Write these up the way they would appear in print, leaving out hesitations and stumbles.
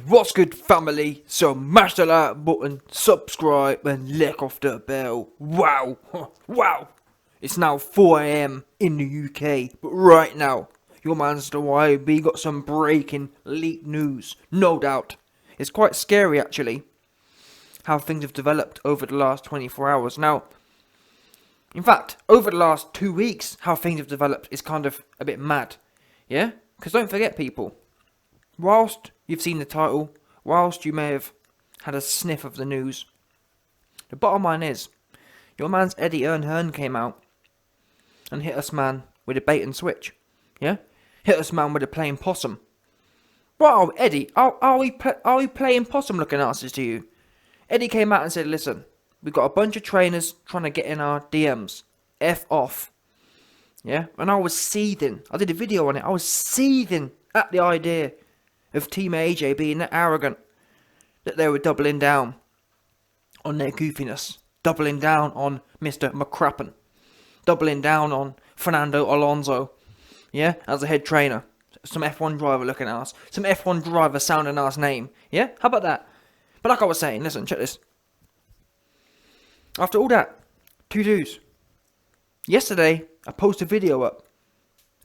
What's good, family? So mash the like button, subscribe and lick off the bell. Wow, wow. It's now 4 AM in the UK, but right now, your man's the YB got some breaking leaked news, no doubt. It's quite scary actually, how things have developed over the last 24 hours. Now, in fact, over the last 2 weeks, how things have developed is kind of a bit mad. Yeah? Because don't forget, people, whilst you've seen the title, whilst you may have had a sniff of the news, the bottom line is, your man's Eddie Hearn came out and hit us, man, with a bait and switch. Yeah? Hit us, man, with a playing possum. Wow, Eddie, are we playing possum looking answers to you? Eddie came out and said, listen, we've got a bunch of trainers trying to get in our DMs. F off. Yeah? And I was seething. I did a video on it. I was seething at the idea of Team AJ being that arrogant that they were doubling down on their goofiness. Doubling down on Mr. McCrappen. Doubling down on Fernando Alonso. Yeah? As a head trainer. Some F1 driver looking at us. Some F1 driver sounding our name. Yeah? How about that? But like I was saying, listen, check this. After all that, to-dos. Yesterday, I posted a video up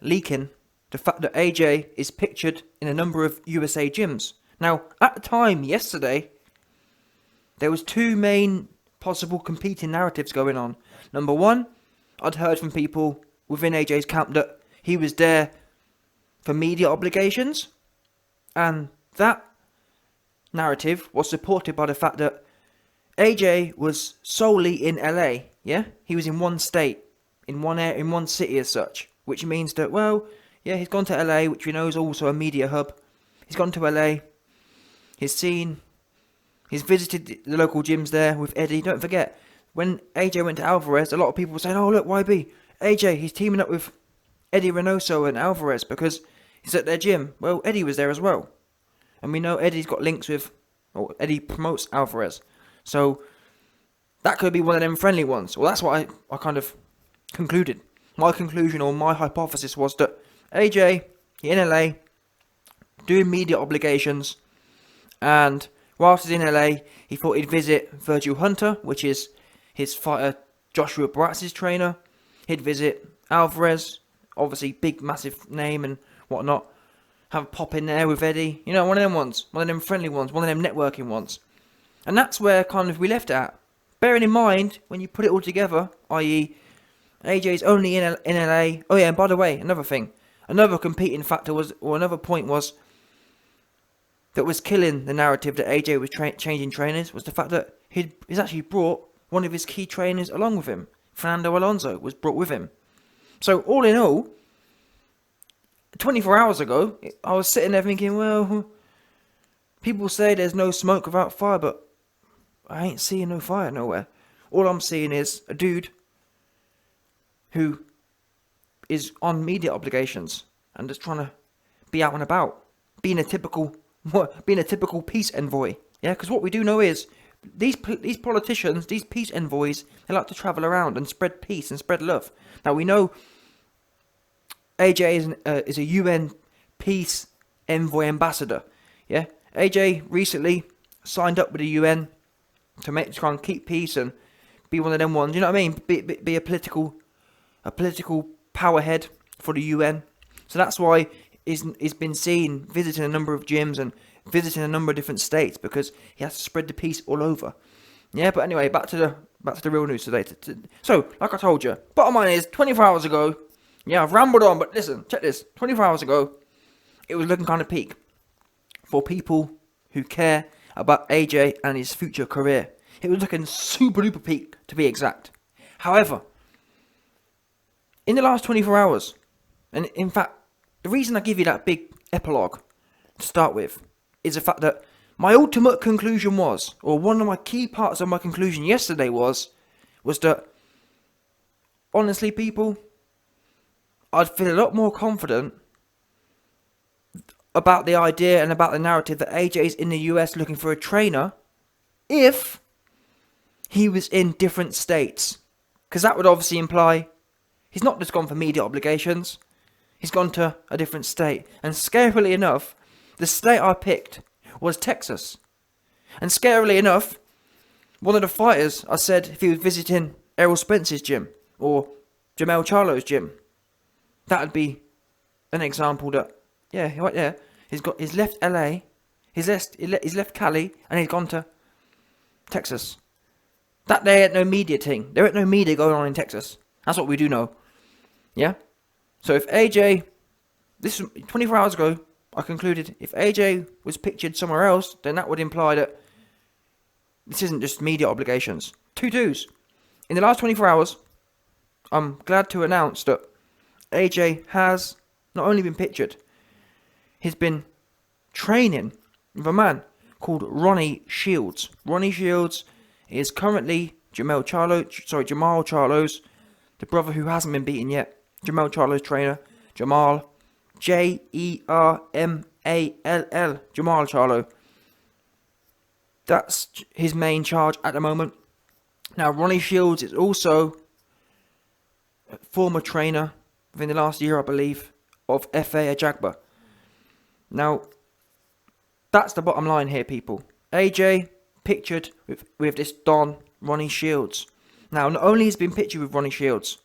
leaking the fact that AJ is pictured in a number of USA gyms. Now, at the time, yesterday, there was two main possible competing narratives going on. Number one, I'd heard from people within AJ's camp that he was there for media obligations. And that narrative was supported by the fact that AJ was solely in LA, yeah? He was in one state, in one city as such, which means that, well, yeah, he's gone to LA, which we know is also a media hub. He's gone to LA, he's visited the local gyms there with Eddie. Don't forget, when AJ went to Alvarez, a lot of people were saying, oh look, YB, AJ, he's teaming up with Eddie Reynoso and Alvarez because he's at their gym. Well, Eddie was there as well. And we know Eddie's got links with, or Eddie promotes Alvarez. So, that could be one of them friendly ones. Well, that's what I kind of concluded. My conclusion or my hypothesis was that AJ, in LA, doing media obligations, and whilst he's in LA, he thought he'd visit Virgil Hunter, which is his fighter Joshua Baratz's trainer. He'd visit Alvarez, obviously big, massive name and whatnot. Have a pop in there with Eddie. You know, one of them ones. One of them friendly ones. One of them networking ones. And that's where kind of we left it at. Bearing in mind, when you put it all together, i.e. AJ's only in LA. Oh yeah, and by the way, another thing. Another competing factor was, or another point was, that was killing the narrative that AJ was changing trainers, was the fact that he's actually brought one of his key trainers along with him. Fernando Alonso was brought with him. So all in all, 24 hours ago, I was sitting there thinking, well, people say there's no smoke without fire, but I ain't seeing no fire nowhere. All I'm seeing is a dude who is on media obligations and just trying to be out and about, being a typical peace envoy. Yeah, because what we do know is these politicians, these peace envoys, they like to travel around and spread peace and spread love. Now we know AJ is a UN peace envoy ambassador. Yeah, AJ recently signed up with the UN to try and keep peace and be one of them ones. You know what I mean? Be a political power head for the UN. So that's why he's been seen visiting a number of gyms and visiting a number of different states, because he has to spread the peace all over. Yeah, but anyway, back to the real news today. So, like I told you, bottom line is 24 hours ago. Yeah, I've rambled on, but listen, check this. 24 hours ago, it was looking kind of peak for people who care about AJ and his future career. It was looking super duper peak, to be exact. However, in the last 24 hours, and in fact, the reason I give you that big epilogue to start with is the fact that my ultimate conclusion was, or one of my key parts of my conclusion yesterday was that, honestly, people, I'd feel a lot more confident about the idea and about the narrative that AJ's in the US looking for a trainer if he was in different states. Because that would obviously imply he's not just gone for media obligations. He's gone to a different state. And scarily enough, the state I picked was Texas. And scarily enough, one of the fighters, I said if he was visiting Errol Spence's gym or Jamel Charlo's gym, that would be an example that, yeah, right there, he's left LA, he's left Cali, and he's gone to Texas. That there ain't no media thing. There ain't no media going on in Texas. That's what we do know. Yeah? So if AJ, this was 24 hours ago, I concluded if AJ was pictured somewhere else, then that would imply that this isn't just media obligations. 2-2s. In the last 24 hours, I'm glad to announce that AJ has not only been pictured, he's been training with a man called Ronnie Shields. Ronnie Shields is currently Jamal Charlo's, the brother who hasn't been beaten yet. Jamal Charlo's trainer. Jamal. Jermall. Jamal Charlo. That's his main charge at the moment. Now, Ronnie Shields is also a former trainer within the last year, I believe, of FA Ajagba. Now, that's the bottom line here, people. AJ pictured with this Don, Ronnie Shields. Now, not only has he been pictured with Ronnie Shields,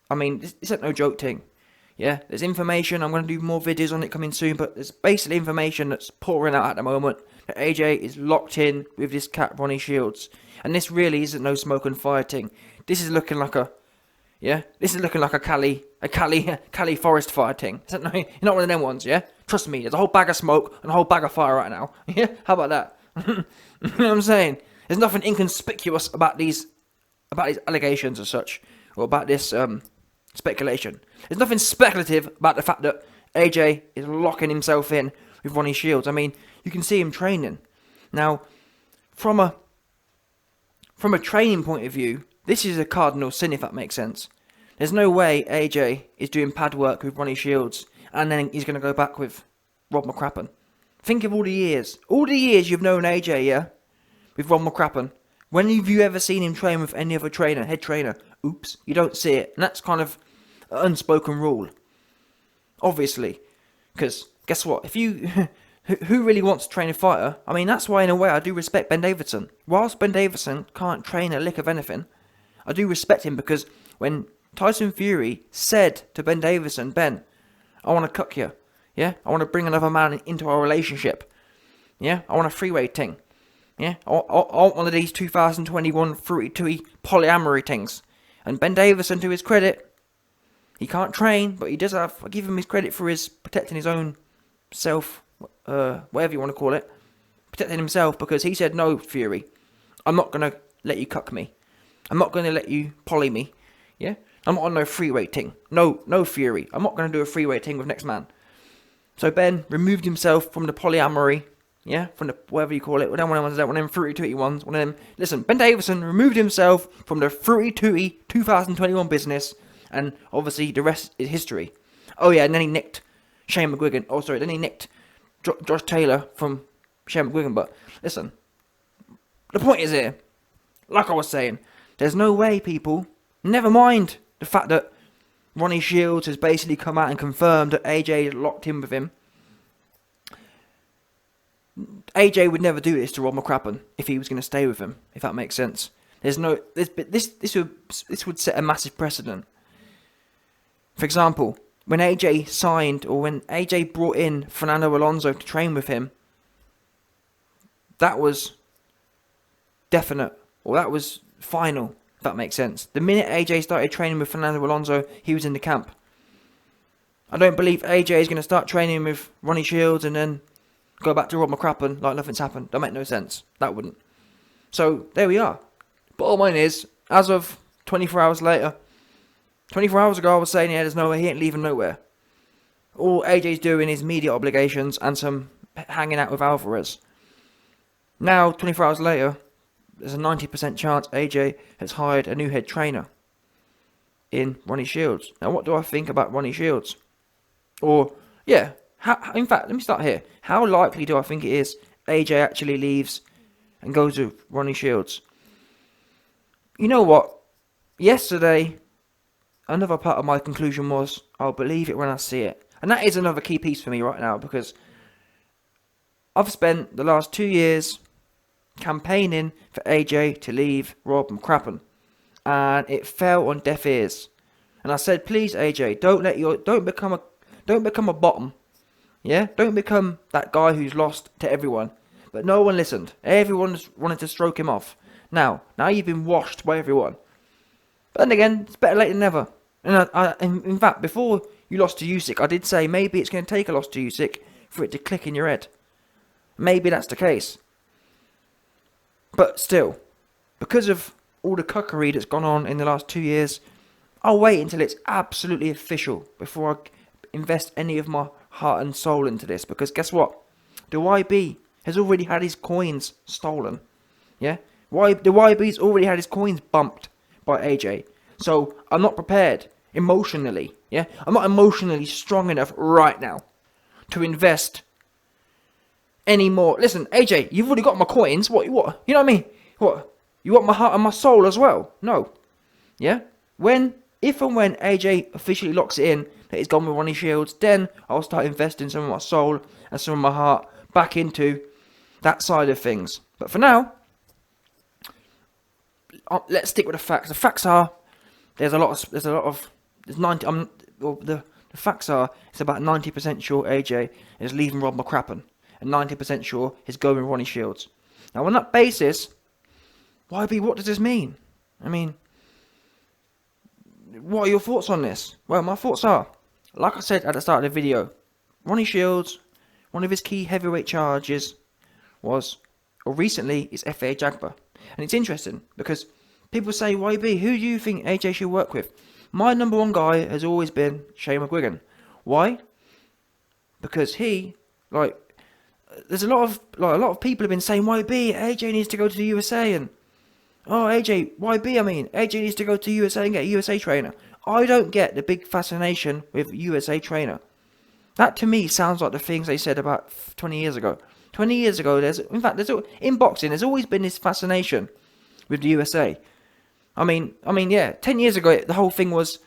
I mean, this isn't no joke thing. Yeah, there's information, I'm going to do more videos on it coming soon, but there's basically information that's pouring out at the moment that AJ is locked in with this cat, Ronnie Shields. And this really isn't no smoke and fire thing. This is looking like a Cali forest fire thing. You're not one of them ones, yeah? Trust me, there's a whole bag of smoke and a whole bag of fire right now. Yeah? How about that? You know what I'm saying? There's nothing inconspicuous about these allegations as such, or about this speculation. There's nothing speculative about the fact that AJ is locking himself in with Ronnie Shields. I mean, you can see him training. Now, from a training point of view, this is a cardinal sin, if that makes sense. There's no way AJ is doing pad work with Ronnie Shields and then he's going to go back with Rob McCracken. Think of all the years you've known AJ, yeah, with Rob McCracken. When have you ever seen him train with any other trainer, head trainer? Oops, you don't see it. And that's kind of an unspoken rule. Obviously. Because, guess what? If you... who really wants to train a fighter? I mean, that's why, in a way, I do respect Ben Davison. Whilst Ben Davison can't train a lick of anything, I do respect him because when Tyson Fury said to Ben Davison, Ben, I want to cuck you. Yeah? I want to bring another man into our relationship. Yeah? I want a freeway thing. Yeah? I want one of these 2021 fruity polyamory things. And Ben Davison, to his credit, he can't train, but he does have... I give him his credit for his protecting his own self... whatever you want to call it, protecting himself, because he said, no, Fury, I'm not going to let you cuck me. I'm not going to let you poly me. Yeah? I'm not on no freeway thing. No, Fury. I'm not going to do a freeway thing with next man. So Ben removed himself from the polyamory, yeah, from the, whatever you call it, one of them fruity tooty ones, one of them. Listen, Ben Davison removed himself from the fruity tooty 2021 business, and obviously the rest is history. Oh yeah, and then he nicked Shane McGuigan. Oh, sorry, then he nicked Josh Taylor from Shane McGuigan. But listen, the point is here, like I was saying, there's no way, people, never mind the fact that Ronnie Shields has basically come out and confirmed that AJ locked in with him. AJ would never do this to Rob McCracken if he was going to stay with him, if that makes sense. This would set a massive precedent. For example, when AJ signed, or when AJ brought in Fernando Alonso to train with him, that was definite, or that was final, if that makes sense. The minute AJ started training with Fernando Alonso, he was in the camp. I don't believe AJ is going to start training with Ronnie Shields and then go back to Rob McCracken like nothing's happened. That make no sense. That wouldn't. So, there we are. Bottom line is, as of 24 hours later, 24 hours ago I was saying, yeah, there's no way, he ain't leaving nowhere. All AJ's doing is media obligations and some hanging out with Alvarez. Now, 24 hours later, there's a 90% chance AJ has hired a new head trainer in Ronnie Shields. Now, what do I think about Ronnie Shields? Or, yeah, in fact, let me start here. How likely do I think it is AJ actually leaves and goes with Ronnie Shields? you know what? Yesterday, another part of my conclusion was, I'll believe it when I see it. And that is another key piece for me right now, because I've spent the last 2 years campaigning for AJ to leave Rob McCracken, and it fell on deaf ears. And I said, please AJ, don't become a bottom. Yeah? Don't become that guy who's lost to everyone. But no one listened. Everyone wanted to stroke him off. Now you've been washed by everyone. But then again, it's better late than never. And in fact, before you lost to Usyk, I did say maybe it's going to take a loss to Usyk for it to click in your head. Maybe that's the case. But still, because of all the cuckery that's gone on in the last 2 years, I'll wait until it's absolutely official before I invest any of my heart and soul into this. Because guess what? The YB has already had his coins stolen. Yeah? The YB's already had his coins bumped by AJ. So I'm not prepared emotionally. Yeah? I'm not emotionally strong enough right now to invest any more. Listen, AJ, you've already got my coins. What? You know what I mean? What? You want my heart and my soul as well? No. Yeah? If and when AJ officially locks it in that he's gone with Ronnie Shields, then I'll start investing some of my soul and some of my heart back into that side of things. But for now, let's stick with the facts. The facts are the facts are it's about 90% sure AJ is leaving Rob McCracken and 90% sure he's going with Ronnie Shields. Now on that basis, YB, what does this mean? I mean, what are your thoughts on this? Well, my thoughts are, like I said at the start of the video, Ronnie Shields, one of his key heavyweight charges recently is FA Jagba. And it's interesting because people say, YB, who do you think AJ should work with? My number one guy has always been Shane McGuigan. Why? Because there's a lot of people have been saying, YB, AJ needs to go to the USA, and AJ needs to go to USA and get a USA trainer. I don't get the big fascination with USA trainer. That to me sounds like the things they said about 20 years ago. 20 years ago, in boxing, there's always been this fascination with the USA. I mean, yeah, 10 years ago, the whole thing was,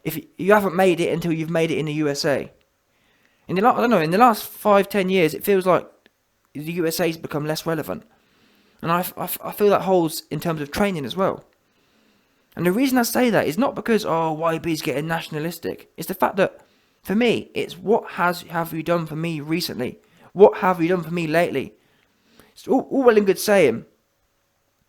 if you haven't made it until you've made it in the USA. In the last 5-10 years, it feels like the USA's become less relevant. And I feel that holds in terms of training as well. And the reason I say that is not because, YB's getting nationalistic. It's the fact that, for me, it's what have you done for me recently? What have you done for me lately? It's all well and good saying,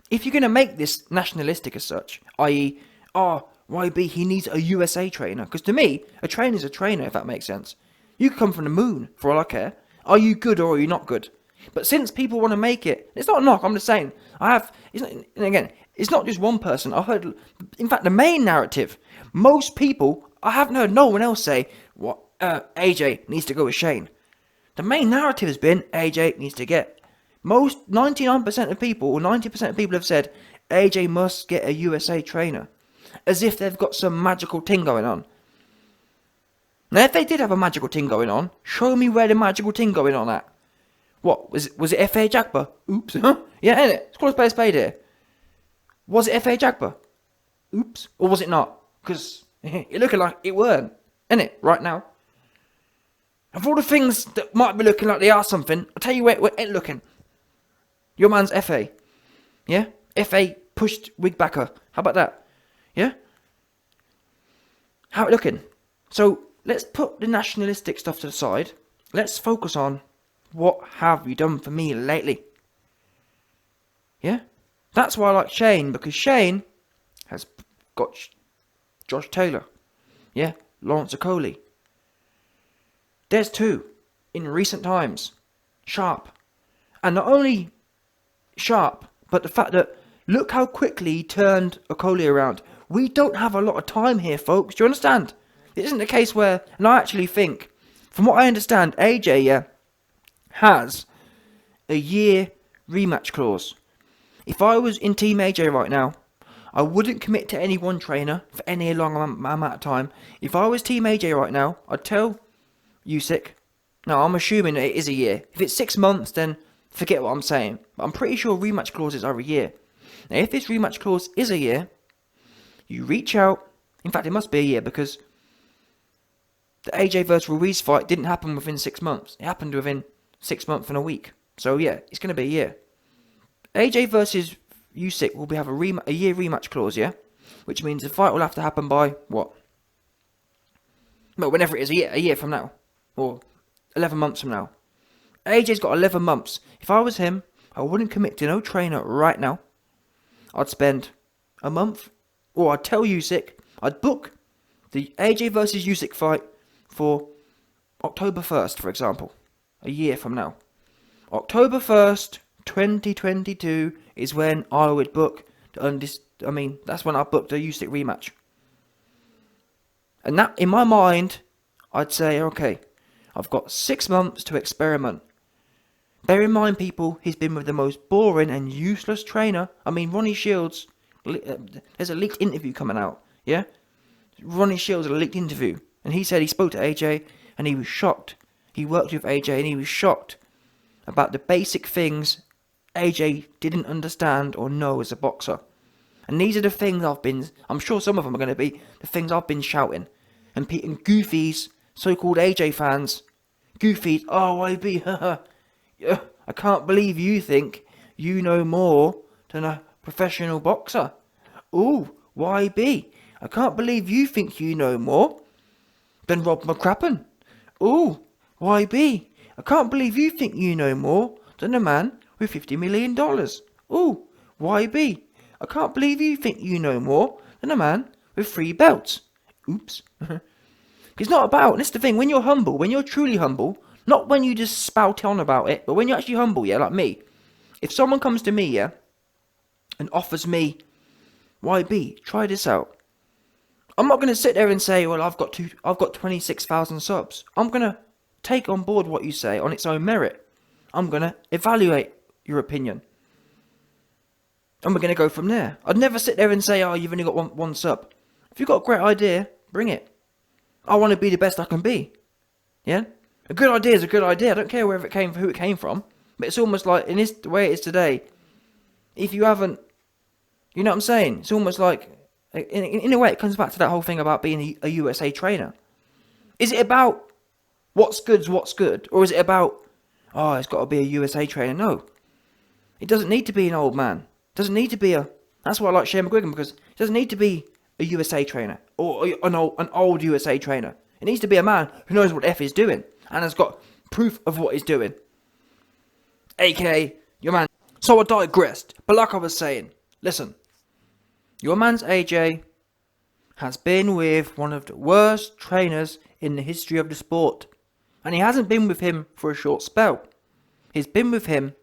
if you're going to make this nationalistic as such, i.e., YB, he needs a USA trainer. Because to me, a trainer's a trainer, if that makes sense. You could come from the moon, for all I care. Are you good or are you not good? But since people want to make it, it's not a knock, I'm just saying, it's not just one person. I've heard, in fact, the main narrative, most people, I haven't heard no one else say, AJ needs to go with Shane. The main narrative has been, AJ needs to get, 99% of people, or 90% of people have said, AJ must get a USA trainer. As if they've got some magical thing going on. Now, if they did have a magical thing going on, show me where the magical thing going on at. What, was it FA Jagba? Oops, huh? Yeah, innit? It's called a spade here. Was it FA Jagba? Oops. Or was it not? Because it looking like it weren't, innit, right now? Of all the things that might be looking like they are something, I'll tell you where it ain't looking. Your man's FA. Yeah? FA pushed Wigbacker. How about that? Yeah? How it looking? So, let's put the nationalistic stuff to the side. Let's focus on what have you done for me lately? Yeah? That's why I like Shane, because Shane has got Josh Taylor. Yeah? Lawrence Okoli. There's two in recent times. Sharp. And not only sharp, but the fact that look how quickly he turned Okoli around. We don't have a lot of time here, folks. Do you understand? It isn't the case where, and I actually think, from what I understand, AJ has a year rematch clause. If I was in Team AJ right now, I wouldn't commit to any one trainer for any long amount of time. If I was Team AJ right now, I'd tell Usyk. Now, I'm assuming it is a year. If it's 6 months, then forget what I'm saying. But I'm pretty sure rematch clauses are a year. Now, if this rematch clause is a year, you reach out. In fact, it must be a year because the AJ versus Ruiz fight didn't happen within 6 months. It happened within 6 months and a week. So yeah, it's going to be a year. AJ versus Usyk will have a year rematch clause, yeah? Which means the fight will have to happen by, what? Well, whenever it is, a year from now. Or 11 months from now. AJ's got 11 months. If I was him, I wouldn't commit to no trainer right now. I'd spend a month, or I'd tell Usyk, I'd book the AJ versus Usyk fight for October 1st, for example. A year from now. October 1st, 2022 is when I would book that's when I booked the Usyk rematch. And that, in my mind, I'd say, okay, I've got 6 months to experiment. Bear in mind, people, he's been with the most boring and useless trainer. Ronnie Shields, there's a leaked interview coming out, yeah? Ronnie Shields, a leaked interview. And he said he spoke to AJ and he was shocked. He worked with AJ and he was shocked about the basic things AJ didn't understand or know as a boxer. And these are the things I'm sure some of them are going to be the things I've been shouting. And goofies, so-called AJ fans, goofies, oh, YB, haha. I can't believe you think you know more than a professional boxer. Ooh, YB, I can't believe you think you know more than Rob McCracken. Ooh, YB, I can't believe you think you know more than a man with $50 million. Ooh, YB, I can't believe you think you know more than a man with 3 belts. Oops. It's not about, and it's the thing, when you're humble, when you're truly humble, not when you just spout on about it, but when you're actually humble, yeah, like me. If someone comes to me, yeah, and offers me, YB, try this out. I'm not going to sit there and say, well, I've got 26,000 subs. I'm going to take on board what you say on its own merit. I'm going to evaluate your opinion. And we're going to go from there. I'd never sit there and say, oh, you've only got one sub. If you've got a great idea, bring it. I want to be the best I can be. Yeah? A good idea is a good idea. I don't care who it came from. But it's almost like, the way it is today, if you haven't, you know what I'm saying? It's almost like, in a way, it comes back to that whole thing about being a USA trainer. Is it about what's good? Or is it about, oh, it's got to be a USA trainer? No. It doesn't need to be an old man. It doesn't need to be that's why I like Shane McGuigan, because it doesn't need to be a USA trainer or an old USA trainer. It needs to be a man who knows what the F he's doing and has got proof of what he's doing. AKA your man. So I digressed, but like I was saying, listen, your man's AJ has been with one of the worst trainers in the history of the sport, and he hasn't been with him for a short spell. He's been with him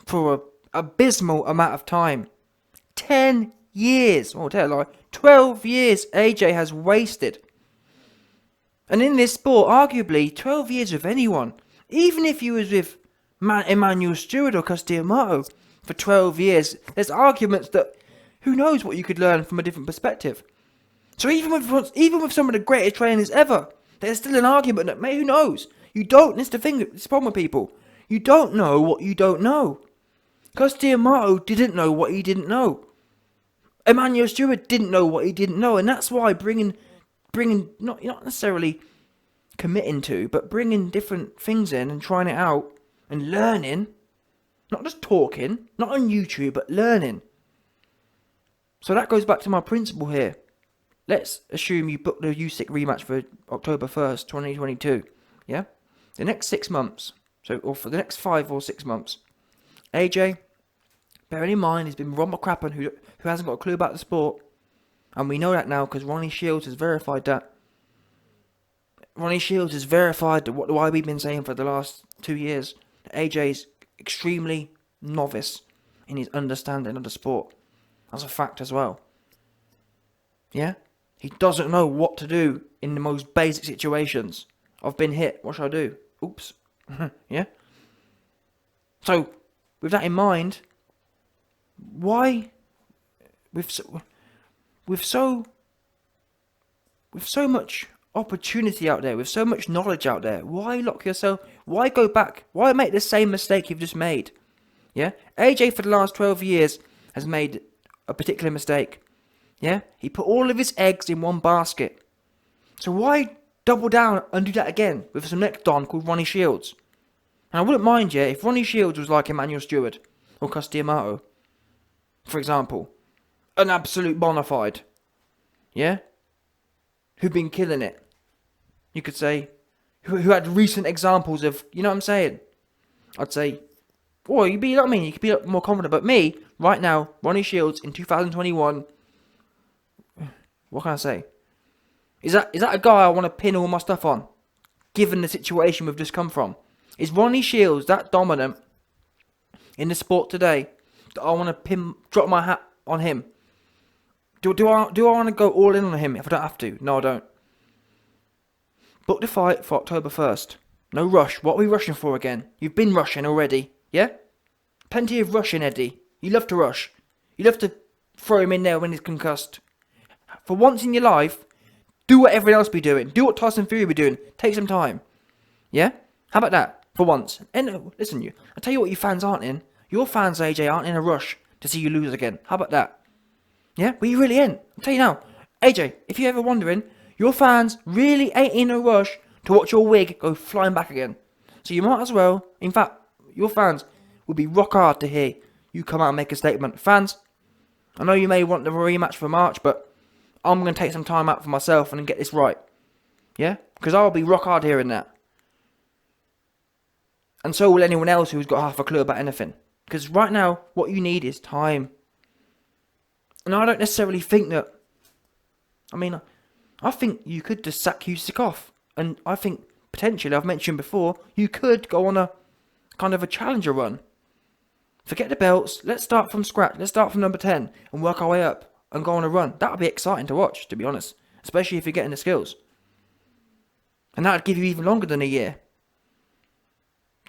for an abysmal amount of time. 10 years, 12 years AJ has wasted. And in this sport, arguably, 12 years with anyone, even if you was with Emmanuel Stewart or Castillo for 12 years, there's arguments that who knows what you could learn from a different perspective. So even with some of the greatest trainers ever, there's still an argument that, who knows? You don't, that's the thing, it's the problem with people. You don't know what you don't know. Castillo didn't know what he didn't know. Emmanuel Stewart didn't know what he didn't know, and that's why bringing not necessarily committing to, but bringing different things in and trying it out and learning, not just talking, not on YouTube, but learning. So that goes back to my principle here. Let's assume you book the Usyk rematch for October 1st, 2022. Yeah? The next 6 months, or for the next 5 or 6 months, AJ, bearing in mind he's been Rob McCracken, who hasn't got a clue about the sport, and we know that now because Ronnie Shields has verified that. Ronnie Shields has verified what we've been saying for the last 2 years. AJ's extremely novice in his understanding of the sport. That's a fact as well. Yeah? He doesn't know what to do in the most basic situations. I've been hit. What should I do? Oops. Yeah? So, with that in mind, why, with so much opportunity out there, with so much knowledge out there, why lock yourself? Why go back? Why make the same mistake you've just made? Yeah? AJ for the last 12 years has made a particular mistake. Yeah? He put all of his eggs in one basket. So why double down and do that again with some next Don called Ronnie Shields? And I wouldn't mind, yeah, if Ronnie Shields was like Emmanuel Stewart or Cus D'Amato, for example. An absolute bona fide. Yeah? Who've been killing it. You could say, who had recent examples of, you know what I'm saying? I'd say, or you'd be like me, you could be more confident. But me, right now, Ronnie Shields in 2021, what can I say? Is that a guy I want to pin all my stuff on, given the situation we've just come from? Is Ronnie Shields that dominant in the sport today that I want to drop my hat on him? Do I want to go all in on him if I don't have to? No, I don't. Book the fight for October 1st. No rush. What are we rushing for again? You've been rushing already, yeah? Plenty of rushing, Eddie. You love to rush. You love to throw him in there when he's concussed. For once in your life, do what everyone else be doing. Do what Tyson Fury be doing. Take some time. Yeah? How about that? For once. And listen, I'll tell you what you fans aren't in. Your fans, AJ, aren't in a rush to see you lose again. How about that? Yeah? But you really ain't. I'll tell you now. AJ, if you're ever wondering, your fans really ain't in a rush to watch your wig go flying back again. So you might as well, in fact, your fans would be rock hard to hear you come out and make a statement. Fans, I know you may want the rematch for March, but I'm going to take some time out for myself and get this right. Yeah? Because I'll be rock hard hearing that. And so will anyone else who's got half a clue about anything. Because right now, what you need is time. And I don't necessarily think that... I think you could just sack Usyk off. And I think, potentially, I've mentioned before, you could go on a kind of a challenger run. Forget the belts. Let's start from scratch. Let's start from number 10 and work our way up and go on a run. That would be exciting to watch, to be honest. Especially if you're getting the skills. And that would give you even longer than a year.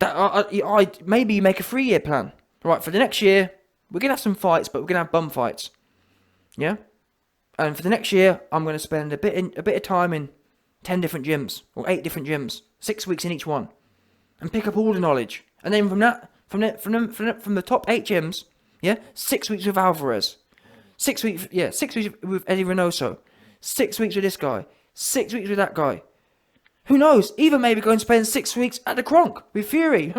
Maybe you make a 3-year plan. Right, for the next year, we're going to have some fights, but we're going to have bum fights. Yeah? And for the next year, I'm going to spend a bit of time in 10 different gyms, or 8 different gyms, 6 weeks in each one, and pick up all the knowledge. And then from the top 8 gyms, yeah, 6 weeks with Alvarez, 6 weeks with Eddie Reynoso, 6 weeks with this guy, 6 weeks with that guy. Who knows? Even maybe go and spend 6 weeks at the Kronk with Fury.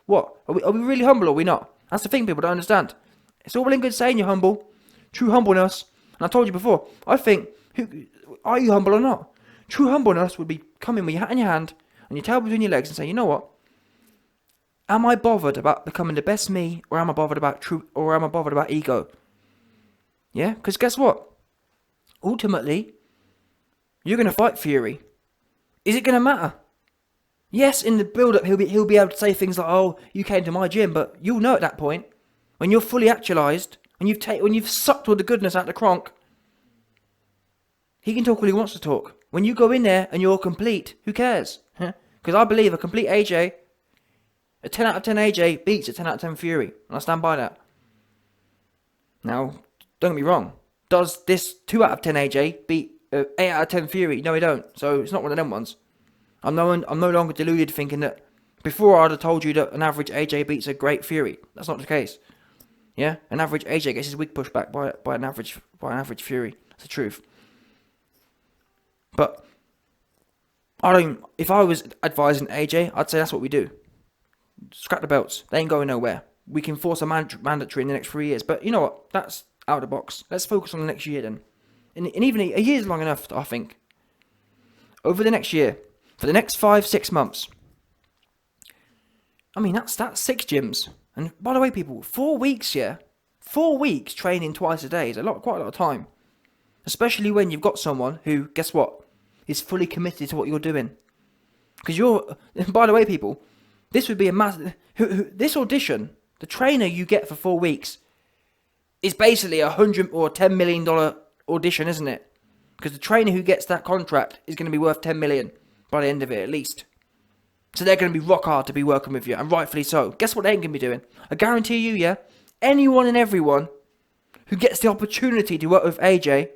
What? Are we really humble or are we not? That's the thing people don't understand. It's all well and good saying you're humble. True humbleness. And I told you before, I think, are you humble or not? True humbleness would be coming with your hat in your hand and your tail between your legs and say, you know what? Am I bothered about becoming the best me, or am I bothered about ego? Yeah? Because guess what? Ultimately, you're going to fight Fury. Is it going to matter? Yes, in the build-up, he'll be able to say things like, "Oh, you came to my gym," but you'll know at that point, when you're fully actualised, when you've sucked all the goodness out of the Kronk, he can talk all he wants to talk. When you go in there and you're complete, who cares? Because I believe a complete AJ, a 10 out of 10 AJ beats a 10 out of 10 Fury, and I stand by that. Now, don't get me wrong. Does this 2 out of 10 AJ beat 8 out of 10 Fury? No, he don't. So it's not one of them ones. I'm no longer deluded thinking that before I'd have told you that an average AJ beats a great Fury. That's not the case. Yeah, an average AJ gets his wig pushed back by an average Fury. That's the truth. But if I was advising AJ, I'd say that's what we do. Scrap the belts. They ain't going nowhere. We can force a mandatory in the next 3 years. But you know what? That's out of the box. Let's focus on the next year then. And even a year's long enough, I think. Over the next year, for the next 5-6 months. I mean, that's 6 gyms. And by the way, people, 4 weeks, yeah? 4 weeks training twice a day is quite a lot of time. Especially when you've got someone who, guess what, is fully committed to what you're doing. Because by the way, people, this would be a massive... This audition, the trainer you get for 4 weeks, is basically $100 or $10 million audition, isn't it? Because the trainer who gets that contract is going to be worth $10 million by the end of it, at least. So they're going to be rock hard to be working with you, and rightfully so. Guess what they ain't going to be doing? I guarantee you, yeah, anyone and everyone who gets the opportunity to work with AJ,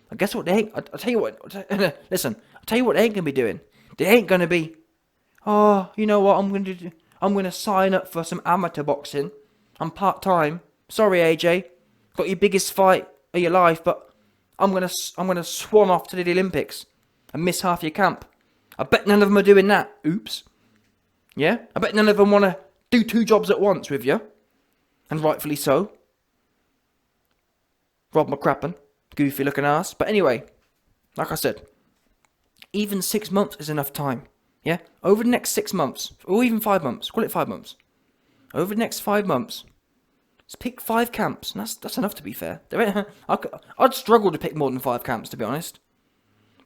and guess what they ain't... I'll tell you what... Listen, I'll tell you what they ain't going to be doing. They ain't going to be... Oh, you know what I'm going to do? I'm going to sign up for some amateur boxing. I'm part-time. Sorry, AJ. got your biggest fight of your life, but I'm gonna swan off to the Olympics and miss half your camp. I bet none of them are doing that. Oops. Yeah? I bet none of them want to do 2 jobs at once with you. And rightfully so. Rob McCracken. Goofy looking ass. But anyway, like I said, even 6 months is enough time. Yeah? Over the next 6 months, or even 5 months, call it 5 months. Over the next 5 months, let's pick 5 camps. And that's enough, to be fair. I'd struggle to pick more than 5 camps, to be honest.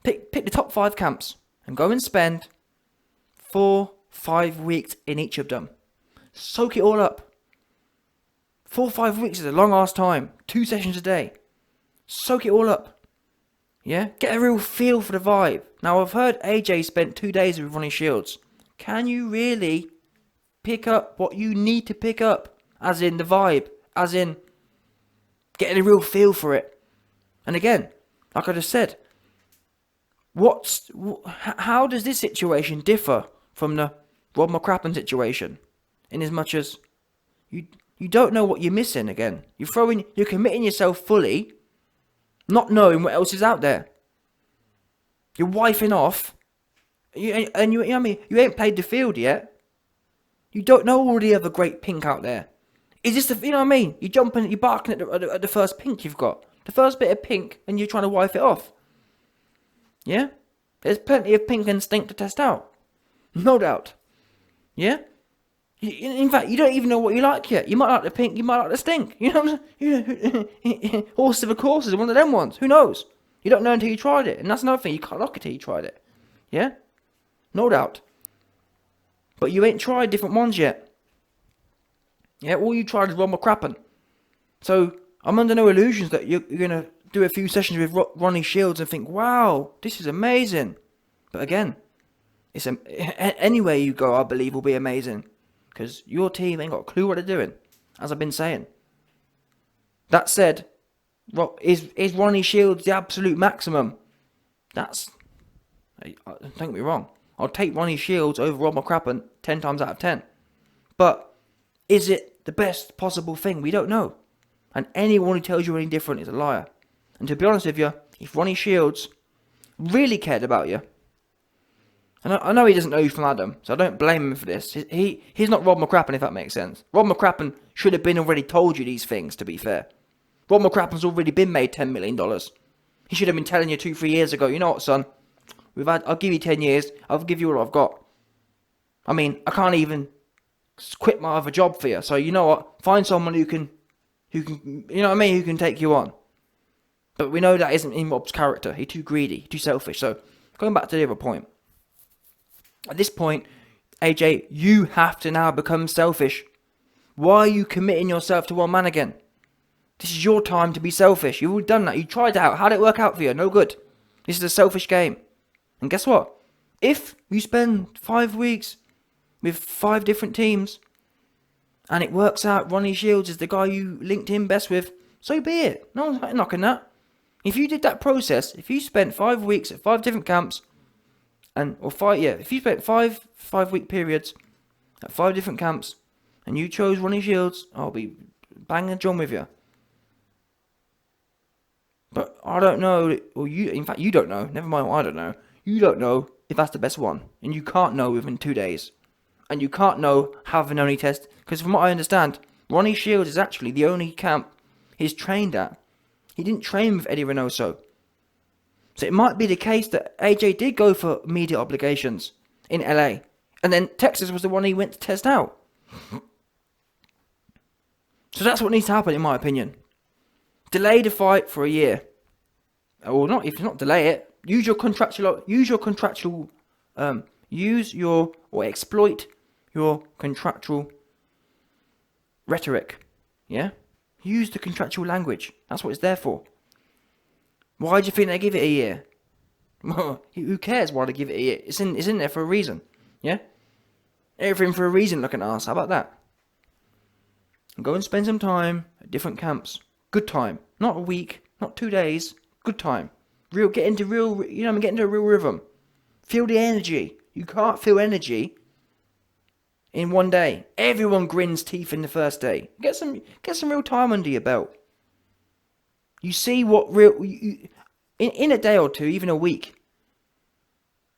Pick the top 5 camps and go and spend 4-5 weeks in each of them. Soak it all up. 4-5 weeks is a long ass time. 2 sessions a day. Soak it all up. Yeah? Get a real feel for the vibe. Now, I've heard AJ spent 2 days with Ronnie Shields. Can you really pick up what you need to pick up? As in the vibe. As in getting a real feel for it. And again, like I just said, how does this situation differ from the Rob McCrappen situation? In as much as you don't know what you're missing again. You're committing yourself fully, not knowing what else is out there. You're wifing off, you know what I mean? You ain't played the field yet. You don't know all the other great pink out there. Is this you know what I mean? You're barking at the first pink you've got. The first bit of pink, and you're trying to wife it off. Yeah? There's plenty of pink and stink to test out. No doubt. Yeah? In fact, you don't even know what you like yet. You might like the pink, you might like the stink. You know what I'm saying? Horse of a course is one of them ones. Who knows? You don't know until you tried it. And that's another thing. You can't lock it till you tried it. Yeah? No doubt. But you ain't tried different ones yet. Yeah? All you tried is Rob McCrappen. So, I'm under no illusions that you're going to do a few sessions with Ronnie Shields and think, wow, this is amazing. But again, anywhere you go, I believe, will be amazing. Because your team ain't got a clue what they're doing, as I've been saying. That said, is Ronnie Shields the absolute maximum? Don't get me wrong. I'll take Ronnie Shields over Rob McCrappen 10 times out of 10. But is it the best possible thing? We don't know. And anyone who tells you any different is a liar. And to be honest with you, if Ronnie Shields really cared about you, and I know he doesn't know you from Adam, so I don't blame him for this. He's not Rob McCrappen, if that makes sense. Rob McCrappen should have been already told you these things, to be fair. Rob McCrappen's already been made $10 million. He should have been telling you 2-3 years ago, you know what, son? I'll give you 10 years. I'll give you all I've got. I mean, I can't even quit my other job for you. So you know what? Find someone who can, you know what I mean? Who can take you on. But we know that isn't in Rob's character. He's too greedy, too selfish. So going back to the other point. At this point, AJ, you have to now become selfish. Why are you committing yourself to one man again? This is your time to be selfish. You've already done that. You tried it out. How did it work out for you? No good. This is a selfish game. And guess what? If you spend 5 weeks with 5 different teams and it works out Ronnie Shields is the guy you linked in best with, so be it. No one's knocking that. If you did that process, if you spent 5 weeks at 5 different camps, if you spent 5 week periods at 5 different camps and you chose Ronnie Shields, I'll be banging John with you. But I don't know, or in fact you don't know, never mind what I don't know, you don't know if that's the best one. And you can't know within 2 days. And you can't know having only test, because from what I understand, Ronnie Shields is actually the only camp he's trained at. He didn't train with Eddie Reynoso. So it might be the case that AJ did go for media obligations in LA. And then Texas was the one he went to test out. So that's what needs to happen, in my opinion. Delay the fight for a year. Or not, if not delay it, exploit your contractual rhetoric. Yeah? Use the contractual language. That's what it's there for. Why do you think they give it a year? Who cares why they give it a year? It's in there for a reason. Yeah? Everything for a reason, looking ass. How about that? And go and spend some time at different camps. Good time. Not a week. Not 2 days. Good time. Get into a real rhythm. Feel the energy. You can't feel energy in 1 day. Everyone grins teeth in the first day. Get some real time under your belt. You see what real... in a day or two, even a week.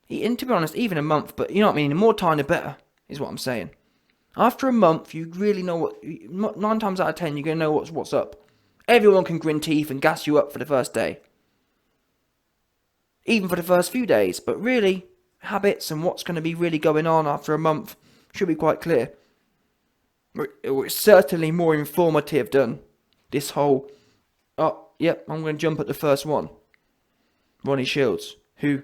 And to be honest, even a month. But you know what I mean? The more time, the better, is what I'm saying. After a month, you really know what... 9 times out of 10, you're going to know what's up. Everyone can grin teeth and gas you up for the first day. Even for the first few days. But really, habits and what's going to be really going on after a month should be quite clear. It's certainly more informative than this whole... Oh, yep, I'm going to jump at the first one. Ronnie Shields, who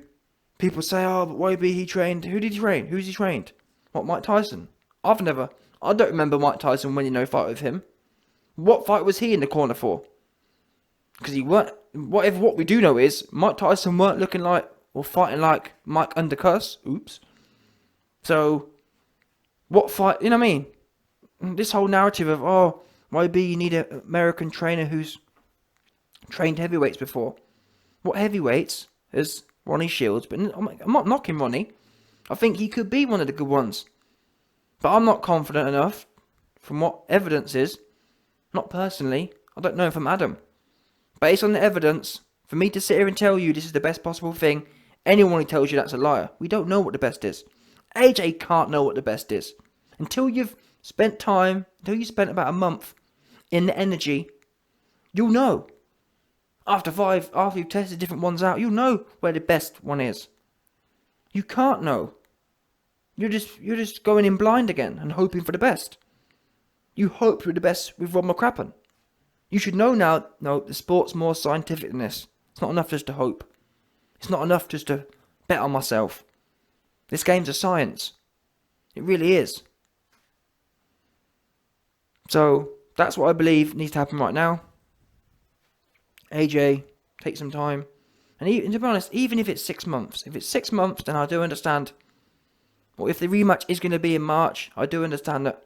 people say, oh, but YB, he trained. Who did he train? Who's he trained? What, Mike Tyson? I don't remember Mike Tyson winning no fight with him. What fight was he in the corner for? Because he weren't... What we do know is, Mike Tyson weren't looking like, or fighting like Mike Undercuss. Oops. So, what fight, you know what I mean? This whole narrative of, oh, YB, you need an American trainer who's trained heavyweights before. What heavyweights is Ronnie Shields? But I'm not knocking Ronnie. I think he could be one of the good ones. But I'm not confident enough, from what evidence is, not personally, I don't know from Adam. Based on the evidence, for me to sit here and tell you this is the best possible thing, anyone who tells you that's a liar. We don't know what the best is. AJ can't know what the best is. Until you've spent time, until you spent about a month in the energy, you'll know. After you've tested different ones out, you'll know where the best one is. You can't know. You're just going in blind again and hoping for the best. You hoped for the best with Rob McCracken. You should know now, no, the sport's more scientific than this. It's not enough just to hope. It's not enough just to bet on myself. This game's a science. It really is. So, that's what I believe needs to happen right now. AJ, take some time. And to be honest, even if it's 6 months. If it's 6 months, then I do understand. Or if the rematch is going to be in March, I do understand that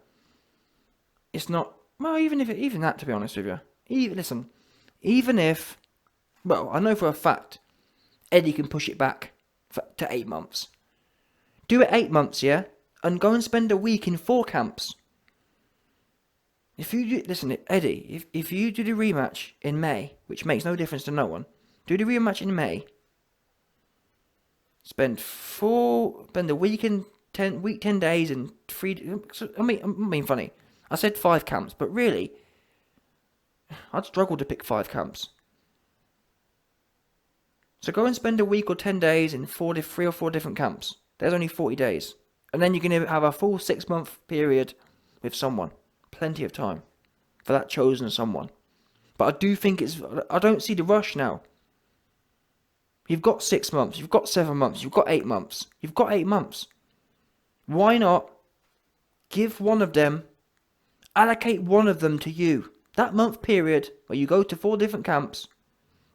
it's not... Well, even that, to be honest with you. Even if... Well, I know for a fact Eddie can push it back to 8 months. Do it 8 months, yeah? And go and spend a week in 4 camps. If you do, listen, Eddie, if you do the rematch in May, which makes no difference to no one, do the rematch in May. Spend a week and 10 days and 3. I'm being funny. I said 5 camps, but really, I'd struggle to pick 5 camps. So go and spend a week or 10 days in 3 or 4 different camps. There's only 40 days, and then you're going to have a full 6-month period with someone. Plenty of time for that chosen someone. But I do think I don't see the rush now. You've got 6 months, you've got 7 months, you've got 8 months. You've got 8 months. Why not give one of them, allocate one of them to you? That month period where you go to 4 different camps,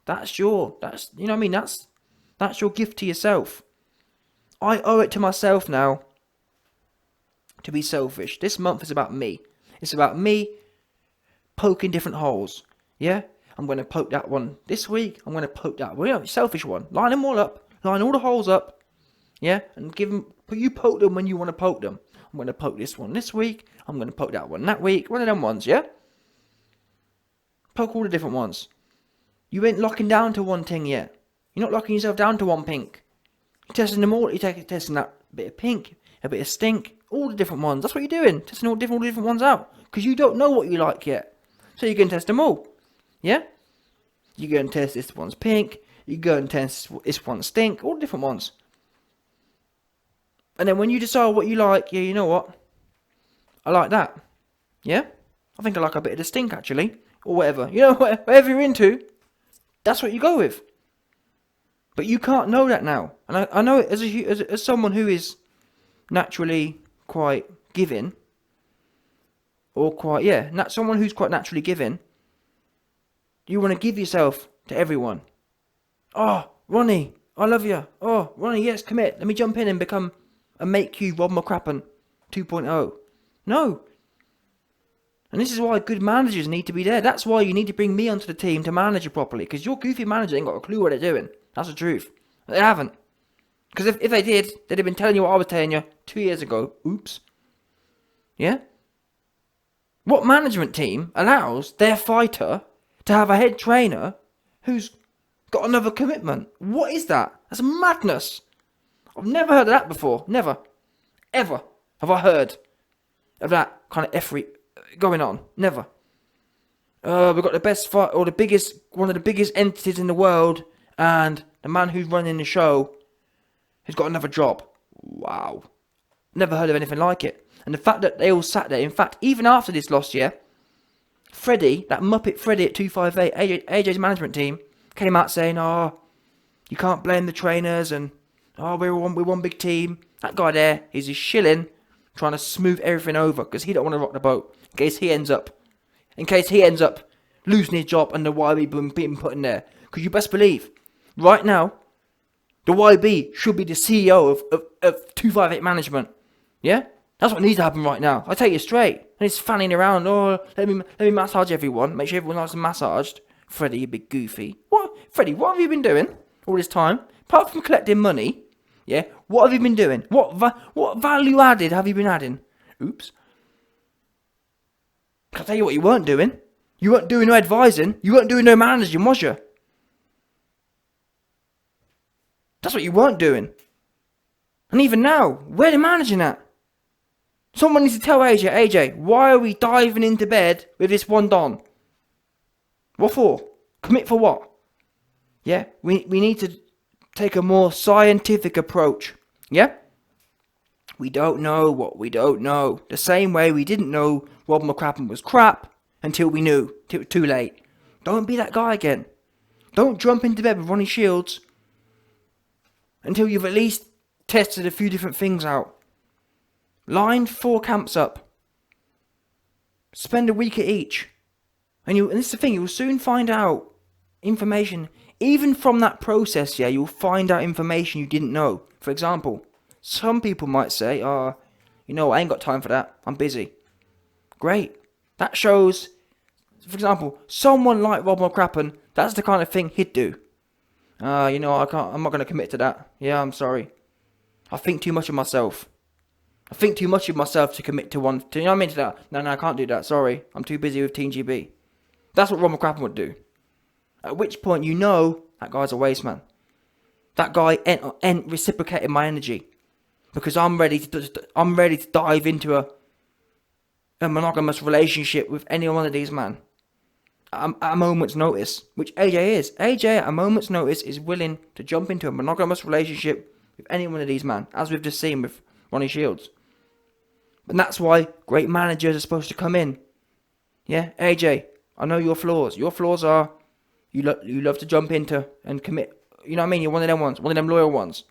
that's you know what I mean? That's your gift to yourself. I owe it to myself now to be selfish. This month is about me. It's about me poking different holes. Yeah? I'm going to poke that one this week. I'm going to poke that one. Selfish one. Line them all up. Line all the holes up. Yeah? And you poke them when you want to poke them. I'm going to poke this one this week. I'm going to poke that one that week. One of them ones, yeah? Poke all the different ones. You ain't locking down to one thing yet. You're not locking yourself down to one pink. You're testing them all. You're testing that bit of pink, a bit of stink, all the different ones. That's what you're doing. Testing all the different ones out. Because you don't know what you like yet. So you're going to test them all. Yeah? You're going to test this one's pink. You're going to test this one's stink. All the different ones. And then when you decide what you like, yeah, you know what? I like that. Yeah? I think I like a bit of the stink, actually. Or whatever. You know, whatever you're into, that's what you go with. But you can't know that now. And I know it as someone who is naturally quite giving. Or someone who's quite naturally giving. You want to give yourself to everyone. Oh, Ronnie, I love you. Oh, Ronnie, yes, commit. Let me jump in and make you Rob McCracken 2.0. No. And this is why good managers need to be there. That's why you need to bring me onto the team to manage you properly. Because your goofy manager ain't got a clue what they're doing. That's the truth. They haven't. Because if they did, they'd have been telling you what I was telling you 2 years ago. Oops. Yeah? What management team allows their fighter to have a head trainer who's got another commitment. What is that? That's madness. I've never heard of that before. Never. Ever have I heard of that kind of effery going on. Never. We've got the best fight, or one of the biggest entities in the world, and the man who's running the show has got another job. Wow. Never heard of anything like it. And the fact that they all sat there, in fact, even after this loss, yeah, Freddie, that Muppet Freddie at 258, AJ's management team, came out saying, oh, you can't blame the trainers, and oh, we're one big team. That guy there is just shilling, trying to smooth everything over, because he don't want to rock the boat, in case he ends up losing his job and the YB being put in there. Because you best believe, right now, the YB should be the CEO of 258 management. Yeah? That's what needs to happen right now. I tell you straight. And he's fanning around. Oh, let me massage everyone. Make sure everyone nice and massaged. Freddie, you big goofy. What? Freddie, what have you been doing all this time? Apart from collecting money, yeah? What have you been doing? What value added have you been adding? Oops. I'll tell you what you weren't doing. You weren't doing no advising. You weren't doing no managing, was you? That's what you weren't doing. And even now, where are they managing at? Someone needs to tell AJ, why are we diving into bed with this one Don? What for? Commit for what? Yeah, we need to take a more scientific approach. Yeah? We don't know what we don't know. The same way we didn't know Rob McCracken was crap until we knew. Till it was too late. Don't be that guy again. Don't jump into bed with Ronnie Shields until you've at least tested a few different things out. Line 4 camps up. Spend a week at each. And this is the thing, you'll soon find out information. Even from that process, yeah, you'll find out information you didn't know. For example, some people might say, I ain't got time for that. I'm busy. Great. That shows, for example, someone like Rob McCracken, that's the kind of thing he'd do. I'm not going to commit to that. Yeah, I'm sorry. I think too much of myself. I think too much of myself to commit to one. You know what I mean? To that. No, I can't do that. Sorry. I'm too busy with Team GB. That's what Rob McCracken would do. At which point, that guy's a waste man. That guy ain't reciprocating my energy. Because I'm ready to dive into a monogamous relationship with any one of these men. At a moment's notice. Which AJ is. AJ, at a moment's notice, is willing to jump into a monogamous relationship with any one of these men. As we've just seen with Ronnie Shields. And that's why great managers are supposed to come in. Yeah, AJ, I know your flaws. Your flaws are you love to jump into and commit. You know what I mean? You're one of them ones, one of them loyal ones.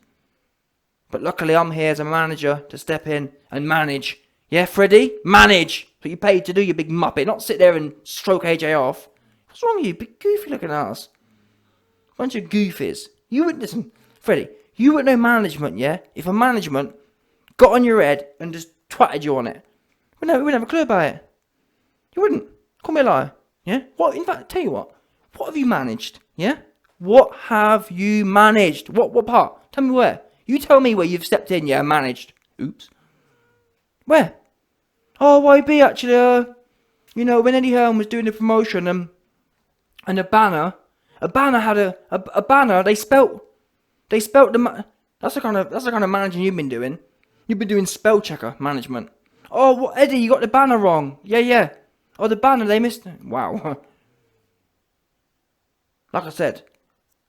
But luckily I'm here as a manager to step in and manage. Yeah, Freddie? Manage! What you paid to do, you big muppet. Not sit there and stroke AJ off. What's wrong with you, big goofy looking ass? Bunch of goofies. Listen, Freddie, you wouldn't know management, yeah? If a management got on your head and just twatted you on it, we wouldn't have a clue about it. You wouldn't. Call me a liar. Yeah? In fact, tell you what have you managed? Yeah? What have you managed? What part? Tell me where. You tell me where you've stepped in, yeah, and managed. Oops. Where? Oh, YB actually, when Eddie Hearn was doing the promotion, and a banner had a banner, they spelt that's the kind of managing you've been doing. You've been doing spell checker management. Oh, what, Eddie, you got the banner wrong. Yeah. Oh, the banner, they missed it. Wow. Like I said,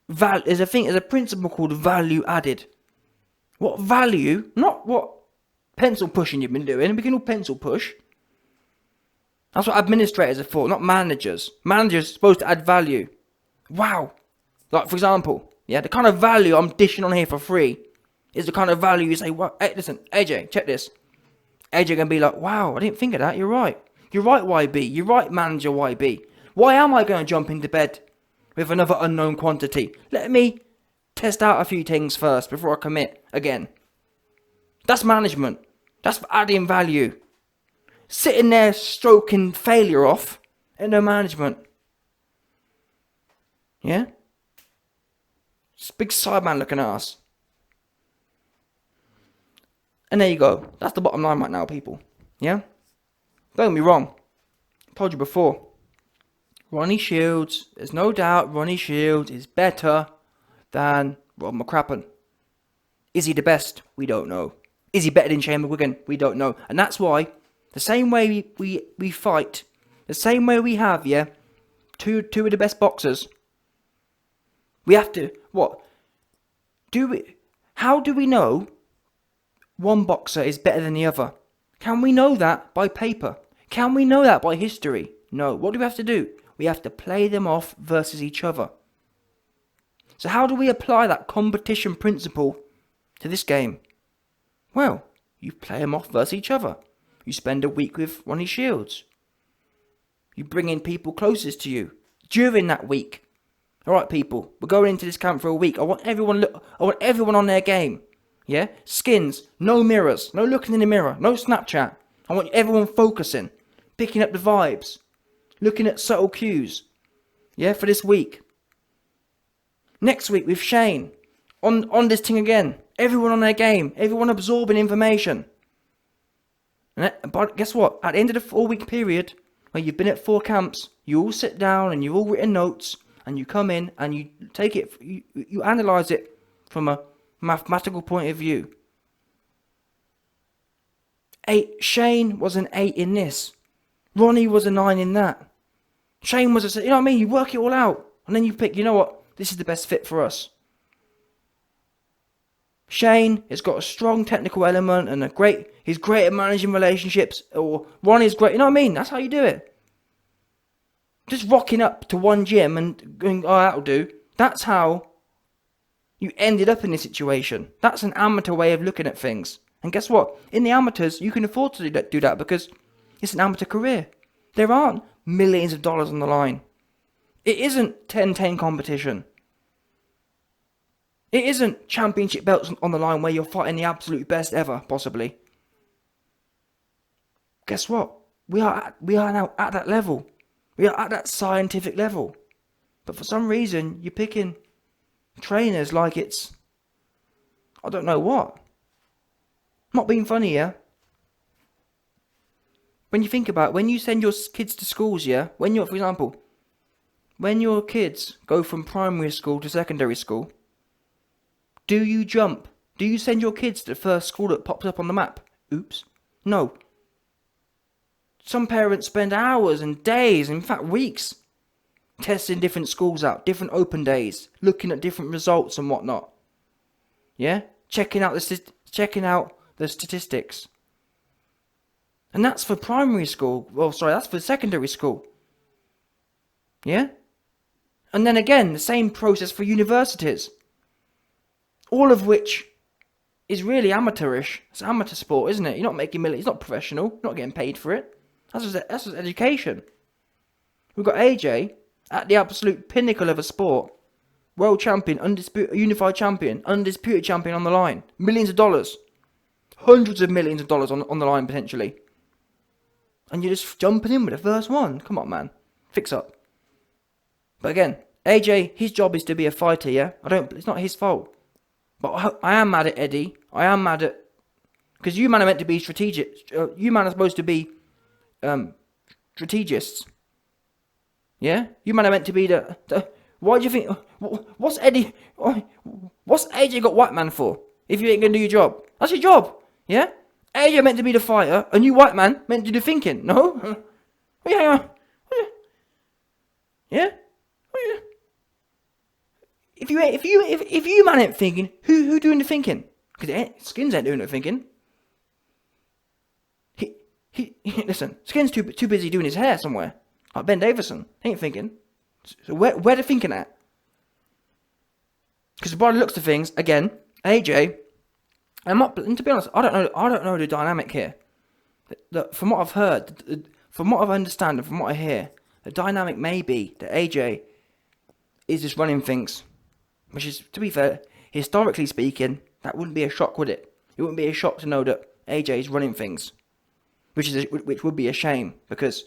there's a principle called value added. What value? Not what pencil pushing you've been doing. We can all pencil push. That's what administrators are for, not managers. Managers are supposed to add value. Wow. Like, for example, yeah, the kind of value I'm dishing on here for free is the kind of value you say, hey, listen, AJ, check this. AJ gonna be like, wow, I didn't think of that. You're right. You're right, YB. You're right, manager YB. Why am I going to jump into bed with another unknown quantity? Let me test out a few things first before I commit again. That's management. That's adding value. Sitting there stroking failure off ain't no management. Yeah? It's a big sideman looking ass. And there you go. That's the bottom line right now, people. Yeah? Don't get me wrong. I told you before. Ronnie Shields, there's no doubt Ronnie Shields is better than Rob McCracken. Is he the best? We don't know. Is he better than Shane McGuigan? We don't know. And that's why, the same way we fight, the same way we have, two of the best boxers, we have to, how do we know one boxer is better than the other? Can we know that by paper? Can we know that by history? No. What do we have to do? We have to play them off versus each other. So how do we apply that competition principle to this game? Well, you play them off versus each other. You spend a week with Ronnie Shields. You bring in people closest to you during that week. Alright people, we're going into this camp for a week. I want everyone on their game. Yeah? Skins, no mirrors, no looking in the mirror, no Snapchat. I want everyone focusing, picking up the vibes, looking at subtle cues. Yeah, for this week. Next week with Shane, on this thing again. Everyone on their game, everyone absorbing information. But guess what? At the end of the 4-week period, where you've been at 4 camps, you all sit down and you've all written notes, and you come in and you take it, you analyse it from a mathematical point of view. Shane was an 8 in this. Ronnie was a 9 in that. Shane was a, you know what I mean? You work it all out. And then you pick, you know what? This is the best fit for us. Shane has got a strong technical element and he's great at managing relationships. Or Ronnie's great, you know what I mean? That's how you do it. Just rocking up to one gym and going, oh, that'll do. That's how you ended up in this situation. That's an amateur way of looking at things. And guess what? In the amateurs, you can afford to do that because it's an amateur career. There aren't millions of dollars on the line. It isn't 10-10 competition. It isn't championship belts on the line where you're fighting the absolute best ever, possibly. Guess what? We are now at that level. We are at that scientific level. But for some reason, you're picking trainers like it's, I don't know what. I'm not being funny, yeah? When you think about it, when you send your kids to schools, yeah? For example, when your kids go from primary school to secondary school, do you jump? Do you send your kids to the first school that pops up on the map? Oops. No. Some parents spend hours and days, in fact weeks, testing different schools out, different open days, looking at different results and whatnot. Yeah? Checking out the statistics. And that's for primary school. That's for secondary school. Yeah? And then again, the same process for universities. All of which is really amateurish. It's amateur sport, isn't it? You're not making millions. It's not professional. You're not getting paid for it. That's just education. We've got AJ at the absolute pinnacle of a sport. World champion, unified champion, undisputed champion on the line. Millions of dollars. Hundreds of millions of dollars on the line potentially. And you're just jumping in with the first one. Come on, man. Fix up. But again, AJ, his job is to be a fighter, yeah? It's not his fault. But I am mad at Eddie. I am mad at... Because you man are meant to be strategic. You man are supposed to be strategists. Yeah? You man are meant to be the why do you think... What's AJ got white man for? If you ain't going to do your job. That's your job. Yeah? AJ meant to be the fighter. And you white man meant to do the thinking. No? Yeah? If you man ain't thinking, who doing the thinking? Because Skins ain't doing the thinking. Listen, Skins too busy doing his hair somewhere. Like Ben Davison, he ain't thinking. So where the thinking at? Because by the looks of things, again, AJ, and to be honest, I don't know the dynamic here. From what I've heard, from what I understand, and from what I hear, the dynamic may be that AJ is just running things. Which is, to be fair, historically speaking, that wouldn't be a shock, would it? It wouldn't be a shock to know that AJ is running things. Which would be a shame, because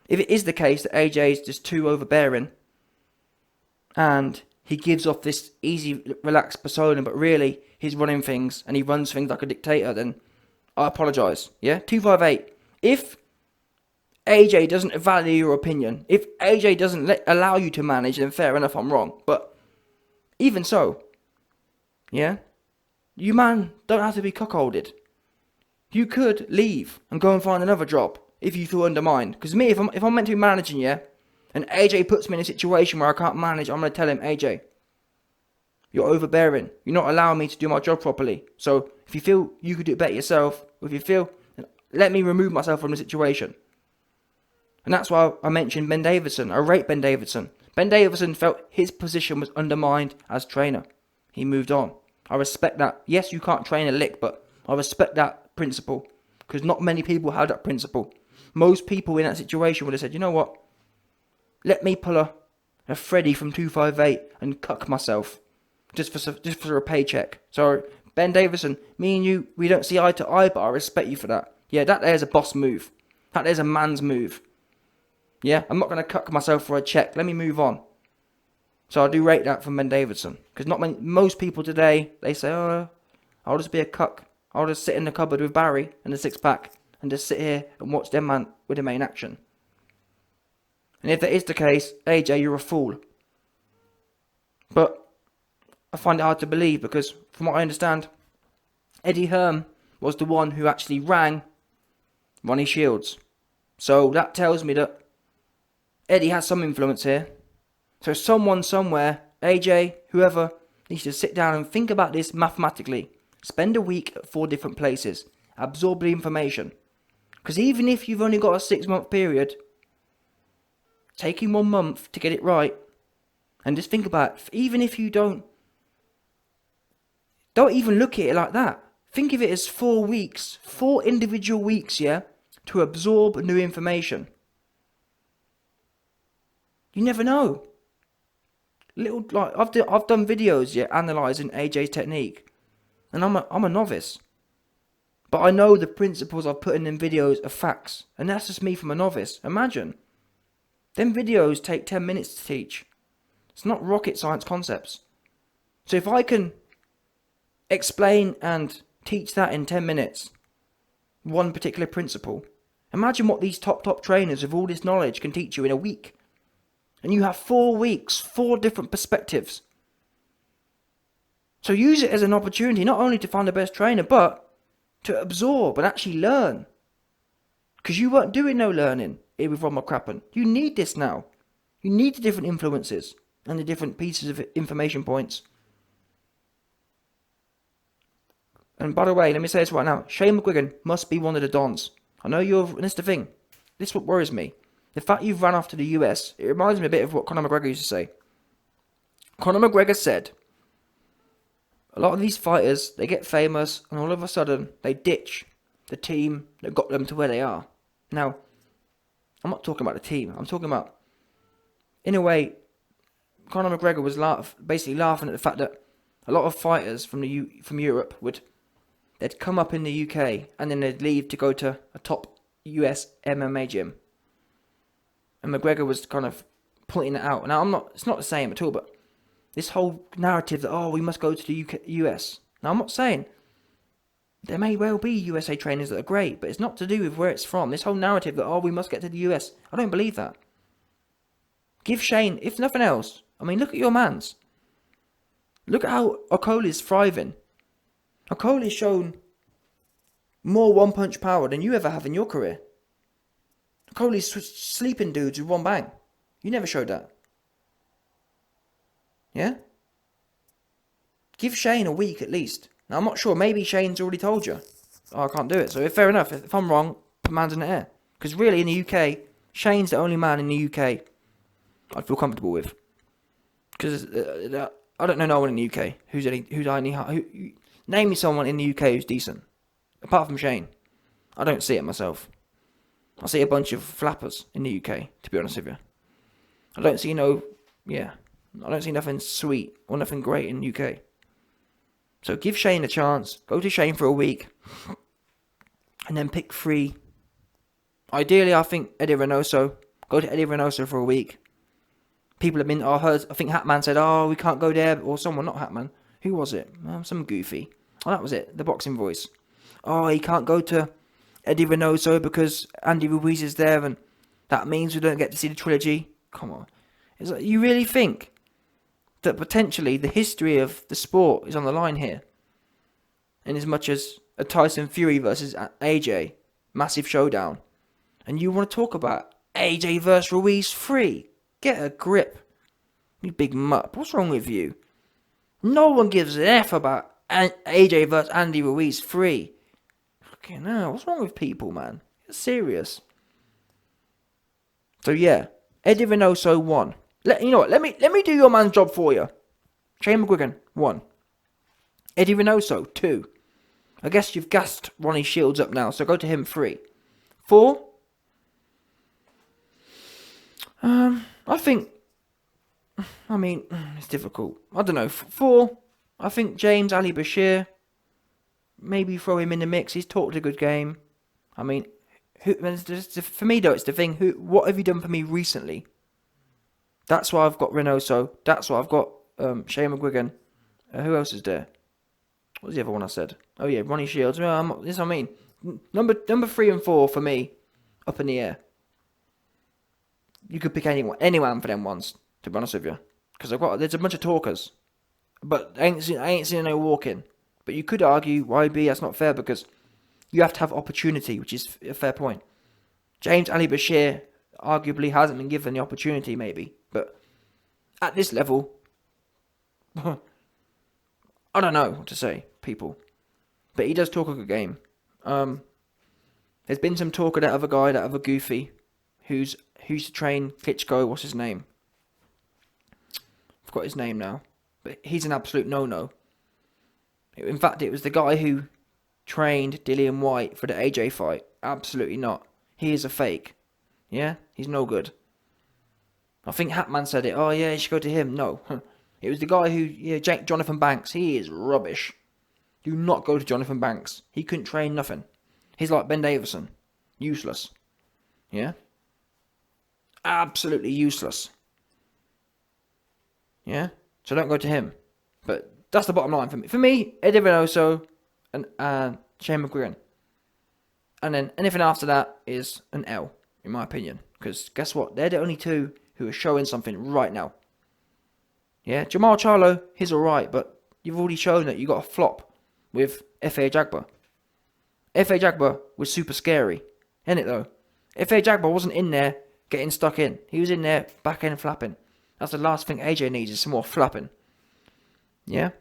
if it is the case that AJ is just too overbearing, and he gives off this easy, relaxed persona, but really, he's running things, and he runs things like a dictator, then I apologise, yeah? 258. If AJ doesn't value your opinion. If AJ doesn't allow you to manage, then fair enough, I'm wrong. But even so, yeah, you man don't have to be cuckolded. You could leave and go and find another job if you feel undermined. Because me, if I'm meant to be managing, yeah, and AJ puts me in a situation where I can't manage, I'm going to tell him, AJ, you're overbearing. You're not allowing me to do my job properly. So if you feel you could do it better yourself, or if you feel, let me remove myself from the situation. And that's why I mentioned Ben Davidson. I rate Ben Davidson. Ben Davidson felt his position was undermined as trainer. He moved on. I respect that. Yes, you can't train a lick, but I respect that principle. Because not many people have that principle. Most people in that situation would have said, you know what? Let me pull a Freddy from 258 and cuck myself. Just for a paycheck. So, Ben Davidson, me and you, we don't see eye to eye, but I respect you for that. Yeah, that there's a boss move. That there's a man's move. Yeah, I'm not going to cuck myself for a check. Let me move on. So I do rate that from Ben Davidson. Because most people today, they say, oh, I'll just be a cuck. I'll just sit in the cupboard with Barry and a six-pack and just sit here and watch them man with the main action. And if that is the case, AJ, you're a fool. But I find it hard to believe because, from what I understand, Eddie Hearn was the one who actually rang Ronnie Shields. So that tells me that Eddie has some influence here. So someone somewhere, AJ, whoever, needs to sit down and think about this mathematically. Spend a week at 4 different places. Absorb the information. Because even if you've only got a 6-month period, taking 1 month to get it right, and just think about it, even if you don't even look at it like that. Think of it as 4 weeks, 4 individual weeks, yeah, to absorb new information. You never know. I've done videos, yeah, analysing AJ's technique, and I'm a novice, but I know the principles I've put in them videos are facts, and that's just me from a novice. Imagine, them videos take 10 minutes to teach. It's not rocket science concepts. So if I can explain and teach that in 10 minutes, one particular principle, imagine what these top trainers with all this knowledge can teach you in a week. And you have 4 weeks, 4 different perspectives. So use it as an opportunity, not only to find the best trainer, but to absorb and actually learn. Because you weren't doing no learning here with Rob McCracken. You need this now. You need the different influences and the different pieces of information points. And by the way, let me say this right now. Shane McGuigan must be one of the dons. I know and it's the thing. This is what worries me. The fact you've run off to the US, it reminds me a bit of what Conor McGregor used to say. Conor McGregor said, a lot of these fighters, they get famous and all of a sudden they ditch the team that got them to where they are. Now, I'm not talking about the team. I'm talking about, in a way, Conor McGregor was basically laughing at the fact that a lot of fighters from Europe they'd come up in the UK and then they'd leave to go to a top US MMA gym. And McGregor was kind of pointing it out. Now, it's not the same at all, but this whole narrative that, we must go to the US. Now, I'm not saying there may well be USA trainers that are great, but it's not to do with where it's from. This whole narrative that, we must get to the US. I don't believe that. Give Shane, if nothing else, look at your mans. Look at how Okoli's thriving. Okoli's shown more one-punch power than you ever have in your career. Okoli's sleeping dudes with one bang. You never showed that. Yeah? Give Shane a week at least. Now, I'm not sure. Maybe Shane's already told you. I can't do it. So, fair enough. If I'm wrong, put man's in the air. Because really, in the UK, Shane's the only man in the UK I'd feel comfortable with. Because I don't know no one in the UK name me someone in the UK who's decent. Apart from Shane. I don't see it myself. I see a bunch of flappers in the UK, to be honest with you. I don't see nothing sweet or nothing great in the UK. So give Shane a chance. Go to Shane for a week. And then pick 3. Ideally, I think Eddie Reynoso. Go to Eddie Reynoso for a week. People have been, I think Hatman said, we can't go there. Or someone, not Hatman. Who was it? Some goofy. Oh, that was it. The boxing voice. He can't go to Eddie Reynoso because Andy Ruiz is there. And That means we don't get to see the trilogy. Come on. It's like, you really think that potentially the history of the sport is on the line here? In as much as a Tyson Fury versus AJ, massive showdown. And you want to talk about AJ versus Ruiz 3? Get a grip. You big mutt. What's wrong with you? No one gives an F about AJ versus Andy Ruiz 3. Fucking hell, what's wrong with people, man? It's serious. So yeah, Eddie Reynoso won. You know what? Let me do your man's job for you. Shane McGuigan 1. Eddie Reynoso 2. I guess you've gassed Ronnie Shields up now, so go to him 3. 4. I mean, it's difficult. I don't know. 4. I think James Ali Bashir. Maybe throw him in the mix. He's talked a good game. I mean, for me though, it's the thing. What have you done for me recently? That's why I've got Reynoso. That's why I've got Shane McGuigan. Who else is there? What was the other one I said? Oh yeah, Ronnie Shields. This is what I mean. Number 3 and 4 for me, up in the air. You could pick anyone for them ones. To be honest with you, because there's a bunch of talkers, but I ain't seen no walking. But you could argue YB that's not fair because you have to have opportunity, which is a fair point. James Ali Bashir arguably hasn't been given the opportunity, maybe, but at this level, I don't know what to say, people. But he does talk a good game. There's been some talk of that other guy, that other goofy, who's to train Klitschko. What's his name? I've got his name now, but he's an absolute no-no. In fact, it was the guy who trained Dillian White for the AJ fight. Absolutely not. He is a fake. Yeah? He's no good. I think Hatman said it. Oh, yeah, you should go to him. No. It was the guy who... Jonathan Banks. He is rubbish. Do not go to Jonathan Banks. He couldn't train nothing. He's like Ben Davison. Useless. Yeah? Absolutely useless. Yeah? So don't go to him. But that's the bottom line for me. For me, Eddie Reynoso and Shane McGuigan. And then anything after that is an L, in my opinion. Because guess what? They're the only two who are showing something right now. Yeah? Jamal Charlo, he's alright, but you've already shown that you got a flop with F.A. Jagba. F.A. Jagba was super scary. Isn't it though? F.A. Jagba wasn't in there getting stuck in. He was in there back end flapping. That's the last thing AJ needs is some more flapping. Yeah?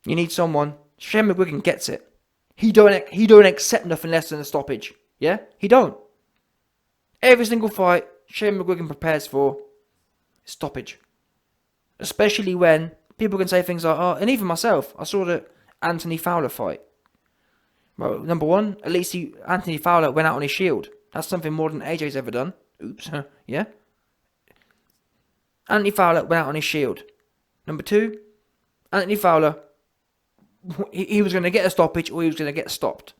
You need someone. Shane McGuigan gets it. He don't accept nothing less than a stoppage. Yeah? He don't. Every single fight Shane McGuigan prepares for is stoppage. Especially when people can say things like, oh, and even myself, I saw the Anthony Fowler fight. Well, number one, at least Anthony Fowler went out on his shield. That's something more than AJ's ever done. Oops. Yeah? Anthony Fowler went out on his shield. Number 2, Anthony Fowler, he was going to get a stoppage or he was going to get stopped.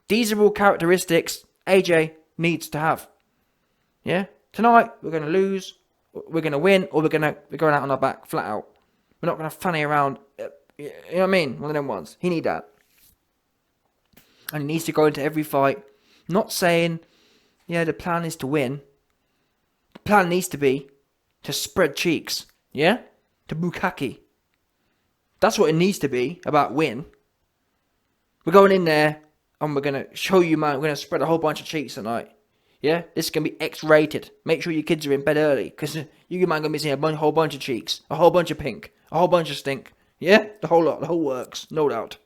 These are all characteristics AJ needs to have. Yeah? Tonight, we're going to lose, we're going to win, or we're going out on our back, flat out. We're not going to fanny around. You know what I mean? One of them ones. He need that. And he needs to go into every fight. Not saying, yeah, the plan is to win. The plan needs to be to spread cheeks. Yeah? To bukkake. That's what it needs to be about win. We're going in there and we're going to show you, man, we're going to spread a whole bunch of cheeks tonight. Yeah? This is going to be X-rated. Make sure your kids are in bed early because you man going to be seeing a whole bunch of cheeks. A whole bunch of pink. A whole bunch of stink. Yeah? The whole lot. The whole works. No doubt.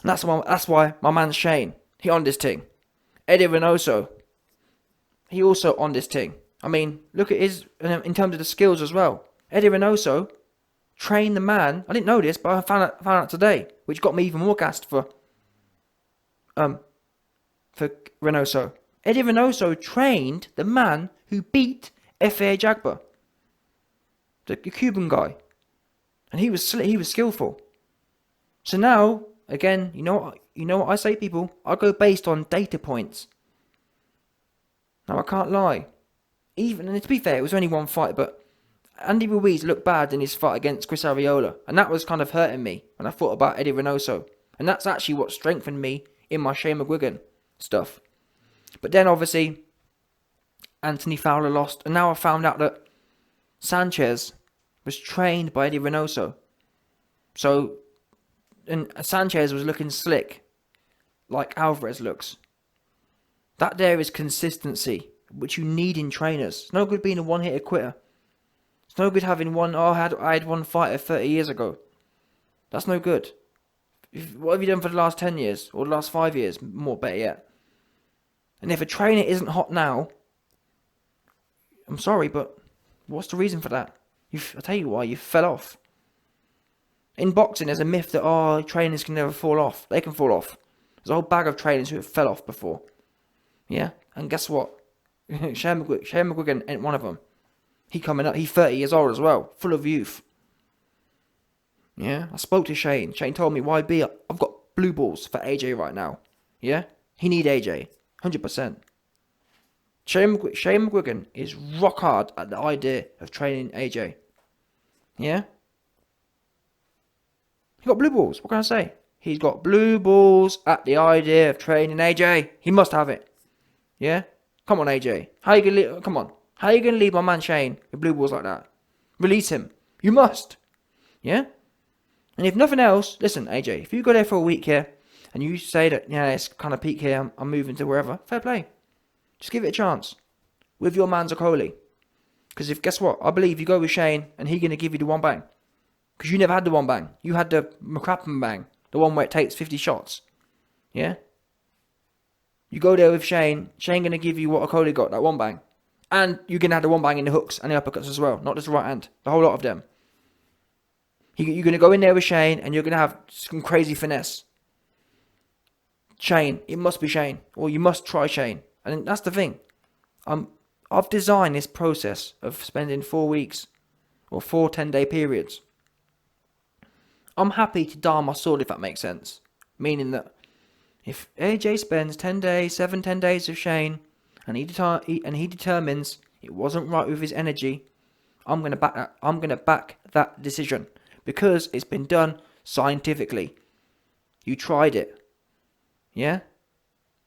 And that's why my man Shane, he on this thing. Eddie Reynoso, he also on this thing. I mean, look at his, in terms of the skills as well. Eddie Reynoso trained the man, I didn't know this, but I found out today, which got me even more gassed for Reynoso. Eddie Reynoso trained the man who beat F.A. Jagba, the Cuban guy. And he was skillful. So now, again, you know what I say, people? I go based on data points. Now, I can't lie. And to be fair, it was only one fight, but Andy Ruiz looked bad in his fight against Chris Arreola. And that was kind of hurting me when I thought about Eddie Reynoso. And that's actually what strengthened me in my Shane McGuigan stuff. But then obviously Anthony Fowler lost, and now I found out that Sanchez was trained by Eddie Reynoso. So, and Sanchez was looking slick, like Alvarez looks. That there is consistency, which you need in trainers. It's no good being a one-hitter quitter. It's no good having one, I had one fighter 30 years ago. That's no good. What have you done for the last 10 years? Or the last 5 years? More better yet. And if a trainer isn't hot now, I'm sorry, but what's the reason for that? I'll tell you why, you fell off. In boxing, there's a myth that, trainers can never fall off. They can fall off. There's a whole bag of trainers who have fell off before. Yeah? And guess what? Shane McGuigan ain't one of them. He's 30 years old as well, full of youth. Yeah? I spoke to Shane. Shane told me, YB, I've got blue balls for AJ right now. Yeah? He need AJ. 100%. Shane McGuigan is rock hard at the idea of training AJ. Yeah? He got blue balls. What can I say? He's got blue balls at the idea of training AJ. He must have it. Yeah? Come on, AJ. How you gonna leave my man Shane with blue balls like that? Release him. You must. Yeah? And if nothing else, listen, AJ, if you go there for a week here, and you say that, it's kind of peak here, I'm moving to wherever, fair play. Just give it a chance. With your man Zocoli. Because guess what? I believe you go with Shane, and he's going to give you the one bang. Because you never had the one bang. You had the McCrappen bang. The one where it takes 50 shots. Yeah? You go there with Shane going to give you what Okoli got, that one bang. And you're going to have the one bang in the hooks and the uppercuts as well. Not just the right hand. The whole lot of them. You're going to go in there with Shane, and you're going to have some crazy finesse. Shane. It must be Shane. Or you must try Shane. And that's the thing. I've designed this process of spending 4 weeks or 4 10-day periods. I'm happy to die on my sword, if that makes sense. Meaning that if AJ spends 10 days, 10 days with Shane, and he determines it wasn't right with his energy, I'm gonna back that decision because it's been done scientifically. You tried it. Yeah?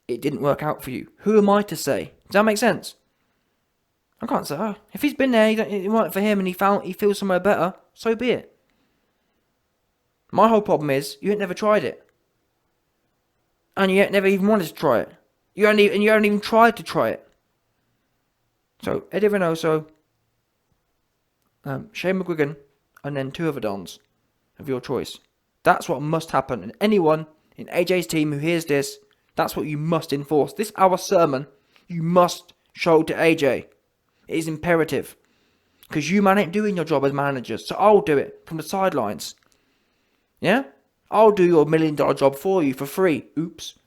It didn't work out for you. Who am I to say? Does that make sense? I can't say, if he's been there, it worked for him and he feels somewhere better, so be it. My whole problem is, you ain't never tried it. And you ain't never even wanted to try it. You haven't even tried to try it. So, Eddie Reynoso, Shane McGuigan, and then 2 other dons of your choice. That's what must happen. And anyone in AJ's team who hears this, that's what you must enforce. This our sermon, you must show to AJ. It is imperative. Because you man ain't doing your job as managers. So I'll do it from the sidelines. Yeah? I'll do your $1 million job for you for free. Oops.